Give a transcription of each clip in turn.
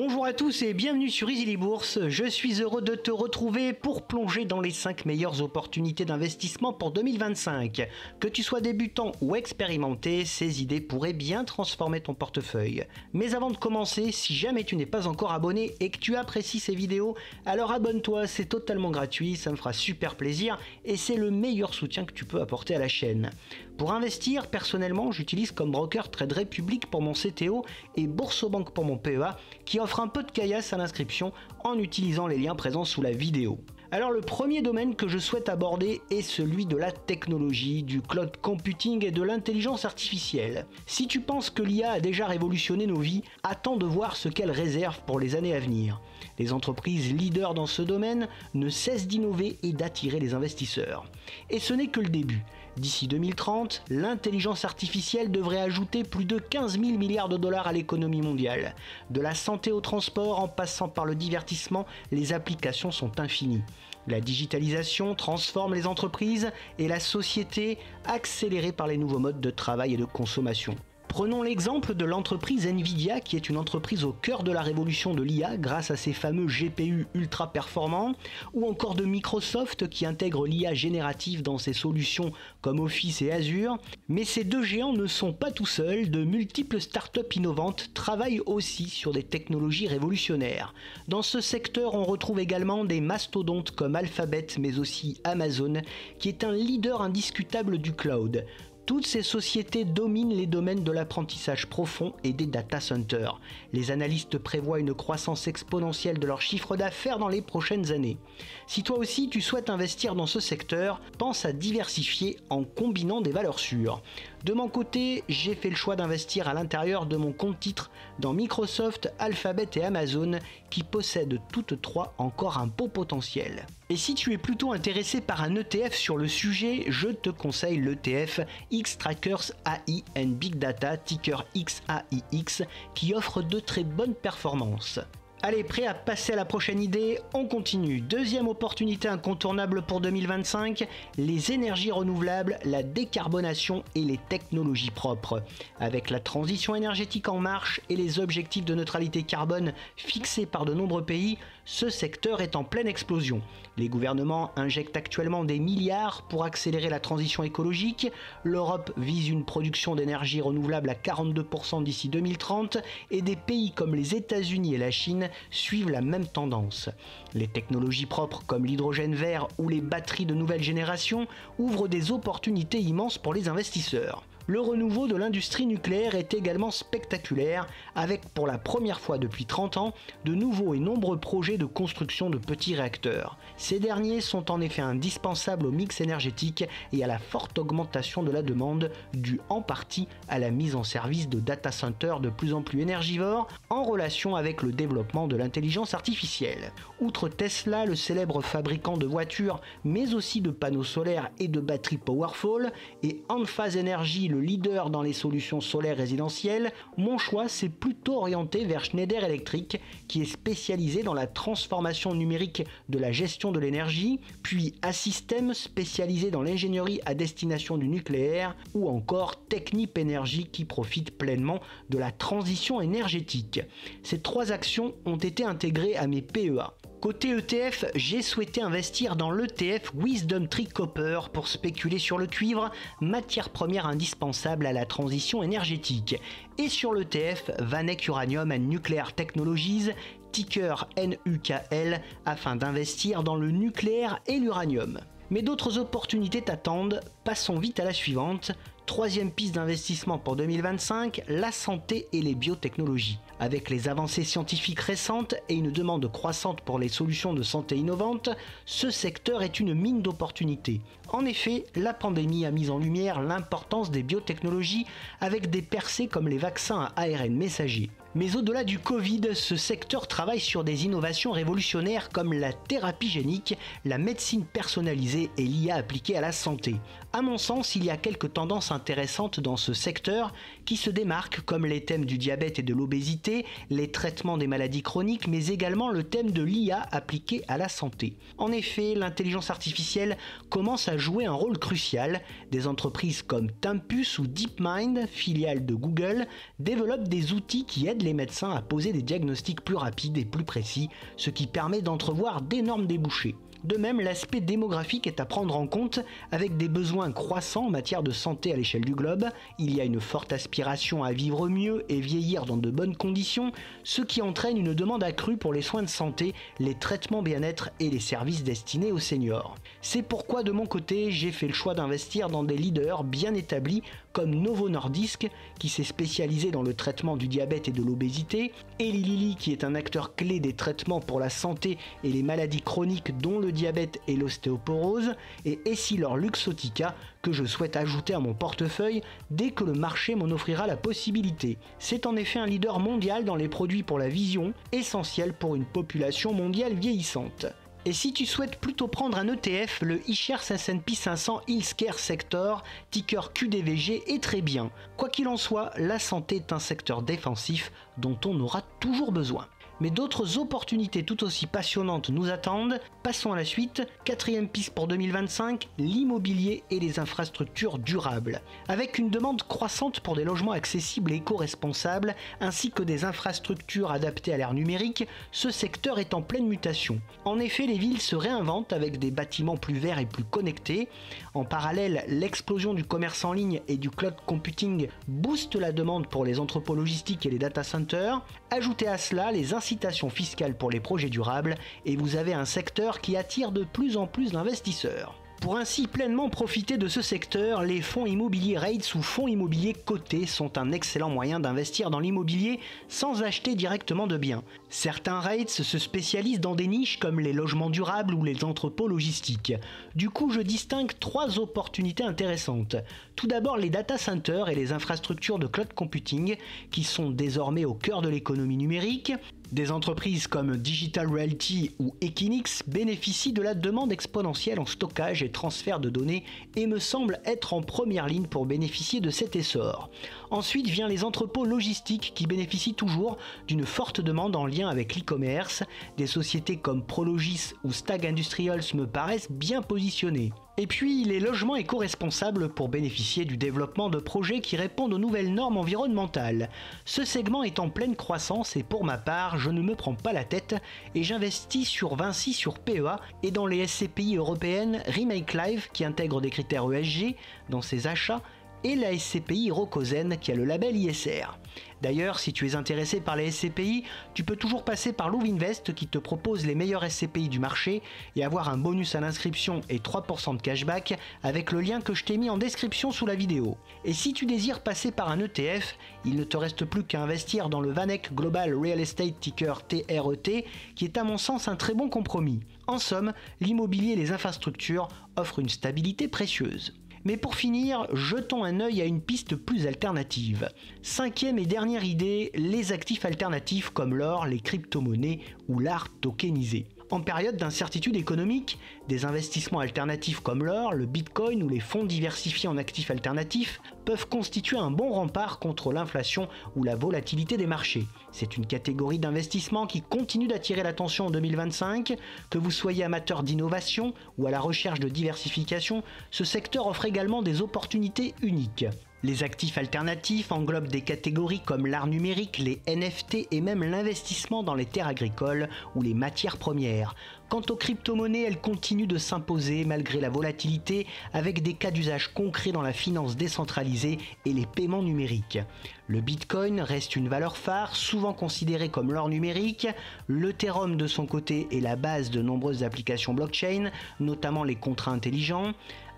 Bonjour à tous et bienvenue sur Easily Bourse. Je suis heureux de te retrouver pour plonger dans les 5 meilleures opportunités d'investissement pour 2025. Que tu sois débutant ou expérimenté, ces idées pourraient bien transformer ton portefeuille. Mais avant de commencer, si jamais tu n'es pas encore abonné et que tu apprécies ces vidéos, alors abonne-toi, c'est totalement gratuit, ça me fera super plaisir et c'est le meilleur soutien que tu peux apporter à la chaîne. Pour investir, personnellement, j'utilise comme broker Trade Republic pour mon CTO et Boursobank pour mon PEA, qui offre un peu de caillasse à l'inscription en utilisant les liens présents sous la vidéo. Alors le premier domaine que je souhaite aborder est celui de la technologie, du cloud computing et de l'intelligence artificielle. Si tu penses que l'IA a déjà révolutionné nos vies, attends de voir ce qu'elle réserve pour les années à venir. Les entreprises leaders dans ce domaine ne cessent d'innover et d'attirer les investisseurs. Et ce n'est que le début. D'ici 2030, l'intelligence artificielle devrait ajouter plus de 15 000 milliards de dollars à l'économie mondiale. De la santé au transport, en passant par le divertissement, les applications sont infinies. La digitalisation transforme les entreprises et la société, accélérée par les nouveaux modes de travail et de consommation. Prenons l'exemple de l'entreprise Nvidia qui est une entreprise au cœur de la révolution de l'IA grâce à ses fameux GPU ultra performants, ou encore de Microsoft qui intègre l'IA générative dans ses solutions comme Office et Azure. Mais ces deux géants ne sont pas tout seuls, de multiples startups innovantes travaillent aussi sur des technologies révolutionnaires. Dans ce secteur, on retrouve également des mastodontes comme Alphabet mais aussi Amazon qui est un leader indiscutable du cloud. Toutes ces sociétés dominent les domaines de l'apprentissage profond et des data centers. Les analystes prévoient une croissance exponentielle de leur chiffre d'affaires dans les prochaines années. Si toi aussi tu souhaites investir dans ce secteur, pense à diversifier en combinant des valeurs sûres. De mon côté, j'ai fait le choix d'investir à l'intérieur de mon compte titre dans Microsoft, Alphabet et Amazon qui possèdent toutes trois encore un beau potentiel. Et si tu es plutôt intéressé par un ETF sur le sujet, je te conseille l'ETF Xtrackers AI and Big Data, ticker XAIX, qui offre de très bonnes performances. Allez, prêt à passer à la prochaine idée? On continue. Deuxième opportunité incontournable pour 2025, les énergies renouvelables, la décarbonation et les technologies propres. Avec la transition énergétique en marche et les objectifs de neutralité carbone fixés par de nombreux pays, ce secteur est en pleine explosion. Les gouvernements injectent actuellement des milliards pour accélérer la transition écologique. L'Europe vise une production d'énergie renouvelable à 42% d'ici 2030 et des pays comme les États-Unis et la Chine suivent la même tendance. Les technologies propres comme l'hydrogène vert ou les batteries de nouvelle génération ouvrent des opportunités immenses pour les investisseurs. Le renouveau de l'industrie nucléaire est également spectaculaire, avec pour la première fois depuis 30 ans, de nouveaux et nombreux projets de construction de petits réacteurs. Ces derniers sont en effet indispensables au mix énergétique et à la forte augmentation de la demande, due en partie à la mise en service de data centers de plus en plus énergivores, en relation avec le développement de l'intelligence artificielle. Outre Tesla, le célèbre fabricant de voitures, mais aussi de panneaux solaires et de batteries Powerfall, et Enphase Energy, le leader dans les solutions solaires résidentielles, mon choix s'est plutôt orienté vers Schneider Electric, qui est spécialisé dans la transformation numérique de la gestion de l'énergie, puis Assystem, spécialisé dans l'ingénierie à destination du nucléaire, ou encore Technip Energy, qui profite pleinement de la transition énergétique. Ces trois actions ont été intégrées à mes PEA. Côté ETF, j'ai souhaité investir dans l'ETF Wisdom Tree Copper pour spéculer sur le cuivre, matière première indispensable à la transition énergétique, et sur l'ETF Vanek Uranium and Nuclear Technologies, ticker NUKL, afin d'investir dans le nucléaire et l'uranium. Mais d'autres opportunités t'attendent, passons vite à la suivante. Troisième piste d'investissement pour 2025, la santé et les biotechnologies. Avec les avancées scientifiques récentes et une demande croissante pour les solutions de santé innovantes, ce secteur est une mine d'opportunités. En effet, la pandémie a mis en lumière l'importance des biotechnologies avec des percées comme les vaccins à ARN messager. Mais au-delà du Covid, ce secteur travaille sur des innovations révolutionnaires comme la thérapie génique, la médecine personnalisée et l'IA appliquée à la santé. À mon sens, il y a quelques tendances intéressantes dans ce secteur qui se démarquent, comme les thèmes du diabète et de l'obésité, les traitements des maladies chroniques, mais également le thème de l'IA appliquée à la santé. En effet, l'intelligence artificielle commence à jouer un rôle crucial. Des entreprises comme Tempus ou DeepMind, filiale de Google, développent des outils qui aident les médecins à poser des diagnostics plus rapides et plus précis, ce qui permet d'entrevoir d'énormes débouchés. De même, l'aspect démographique est à prendre en compte avec des besoins croissants en matière de santé à l'échelle du globe. Il y a une forte aspiration à vivre mieux et vieillir dans de bonnes conditions, ce qui entraîne une demande accrue pour les soins de santé, les traitements bien-être et les services destinés aux seniors. C'est pourquoi de mon côté, j'ai fait le choix d'investir dans des leaders bien établis comme Novo Nordisk, qui s'est spécialisé dans le traitement du diabète et de l'obésité, Eli Lilly, qui est un acteur clé des traitements pour la santé et les maladies chroniques dont le diabète et l'ostéoporose, et Essilor-Luxottica, que je souhaite ajouter à mon portefeuille dès que le marché m'en offrira la possibilité. C'est en effet un leader mondial dans les produits pour la vision, essentiel pour une population mondiale vieillissante. Et si tu souhaites plutôt prendre un ETF, le iShares S&P 500 Healthcare Sector, ticker QDVG, est très bien. Quoi qu'il en soit, la santé est un secteur défensif dont on aura toujours besoin. Mais d'autres opportunités tout aussi passionnantes nous attendent. Passons à la suite. Quatrième piste pour 2025, l'immobilier et les infrastructures durables. Avec une demande croissante pour des logements accessibles et éco-responsables, ainsi que des infrastructures adaptées à l'ère numérique, ce secteur est en pleine mutation. En effet, les villes se réinventent avec des bâtiments plus verts et plus connectés. En parallèle, l'explosion du commerce en ligne et du cloud computing booste la demande pour les entrepôts logistiques et les data centers. Ajoutez à cela les incitations fiscales pour les projets durables et vous avez un secteur qui attire de plus en plus d'investisseurs. Pour ainsi pleinement profiter de ce secteur, les fonds immobiliers REITs ou fonds immobiliers cotés sont un excellent moyen d'investir dans l'immobilier sans acheter directement de biens. Certains REITs se spécialisent dans des niches comme les logements durables ou les entrepôts logistiques. Du coup, je distingue trois opportunités intéressantes. Tout d'abord, les data centers et les infrastructures de cloud computing qui sont désormais au cœur de l'économie numérique. Des entreprises comme Digital Realty ou Equinix bénéficient de la demande exponentielle en stockage et transfert de données et me semblent être en première ligne pour bénéficier de cet essor. Ensuite vient les entrepôts logistiques qui bénéficient toujours d'une forte demande en lien avec l'e-commerce. Des sociétés comme Prologis ou Stag Industrials me paraissent bien positionnées. Et puis les logements éco-responsables pour bénéficier du développement de projets qui répondent aux nouvelles normes environnementales. Ce segment est en pleine croissance et pour ma part, je ne me prends pas la tête et j'investis sur Vinci sur PEA et dans les SCPI européennes Remake Life qui intègre des critères ESG dans ses achats et la SCPI Rocozen qui a le label ISR. D'ailleurs, si tu es intéressé par les SCPI, tu peux toujours passer par Louvinvest qui te propose les meilleurs SCPI du marché et avoir un bonus à l'inscription et 3% de cashback avec le lien que je t'ai mis en description sous la vidéo. Et si tu désires passer par un ETF, il ne te reste plus qu'à investir dans le VanEck Global Real Estate ticker TRET qui est à mon sens un très bon compromis. En somme, l'immobilier et les infrastructures offrent une stabilité précieuse. Mais pour finir, jetons un œil à une piste plus alternative. Cinquième et dernière idée, les actifs alternatifs comme l'or, les crypto-monnaies ou l'art tokenisé. En période d'incertitude économique, des investissements alternatifs comme l'or, le bitcoin ou les fonds diversifiés en actifs alternatifs peuvent constituer un bon rempart contre l'inflation ou la volatilité des marchés. C'est une catégorie d'investissement qui continue d'attirer l'attention en 2025. Que vous soyez amateur d'innovation ou à la recherche de diversification, ce secteur offre également des opportunités uniques. Les actifs alternatifs englobent des catégories comme l'art numérique, les NFT et même l'investissement dans les terres agricoles ou les matières premières. Quant aux crypto-monnaies, elles continuent de s'imposer malgré la volatilité avec des cas d'usage concrets dans la finance décentralisée et les paiements numériques. Le Bitcoin reste une valeur phare, souvent considérée comme l'or numérique. L'Ethereum de son côté est la base de nombreuses applications blockchain, notamment les contrats intelligents.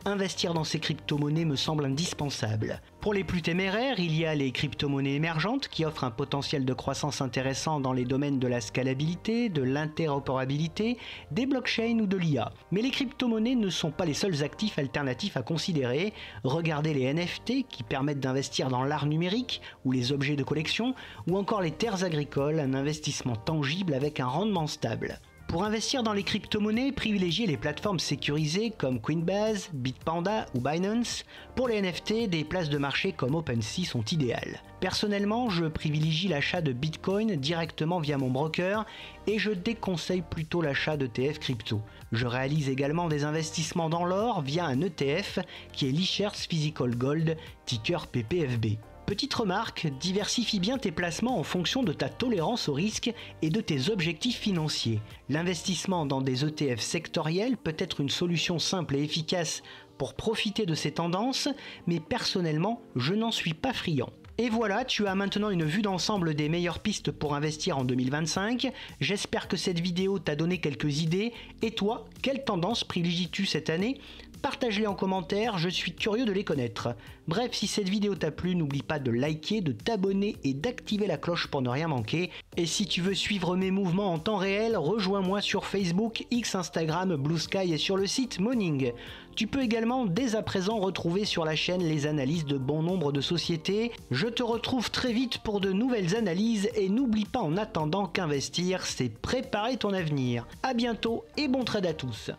Investir dans ces crypto-monnaies me semble indispensable. Pour les plus téméraires, il y a les crypto-monnaies émergentes qui offrent un potentiel de croissance intéressant dans les domaines de la scalabilité, de l'interopérabilité, des blockchains ou de l'IA. Mais les crypto-monnaies ne sont pas les seuls actifs alternatifs à considérer. Regardez les NFT qui permettent d'investir dans l'art numérique ou les objets de collection, ou encore les terres agricoles, un investissement tangible avec un rendement stable. Pour investir dans les crypto-monnaies, privilégiez les plateformes sécurisées comme Coinbase, Bitpanda ou Binance. Pour les NFT, des places de marché comme OpenSea sont idéales. Personnellement, je privilégie l'achat de Bitcoin directement via mon broker et je déconseille plutôt l'achat d'ETF crypto. Je réalise également des investissements dans l'or via un ETF qui est l'eShares Physical Gold, ticker PPFB. Petite remarque, diversifie bien tes placements en fonction de ta tolérance au risque et de tes objectifs financiers. L'investissement dans des ETF sectoriels peut être une solution simple et efficace pour profiter de ces tendances, mais personnellement, je n'en suis pas friand. Et voilà, tu as maintenant une vue d'ensemble des meilleures pistes pour investir en 2025. J'espère que cette vidéo t'a donné quelques idées. Et toi, quelle tendance privilégies-tu cette année ? Partage-les en commentaire, je suis curieux de les connaître. Bref, si cette vidéo t'a plu, n'oublie pas de liker, de t'abonner et d'activer la cloche pour ne rien manquer. Et si tu veux suivre mes mouvements en temps réel, rejoins-moi sur Facebook, X, Instagram, Blue Sky et sur le site Moning. Tu peux également dès à présent retrouver sur la chaîne les analyses de bon nombre de sociétés. Je te retrouve très vite pour de nouvelles analyses et n'oublie pas en attendant qu'investir, c'est préparer ton avenir. A bientôt et bon trade à tous.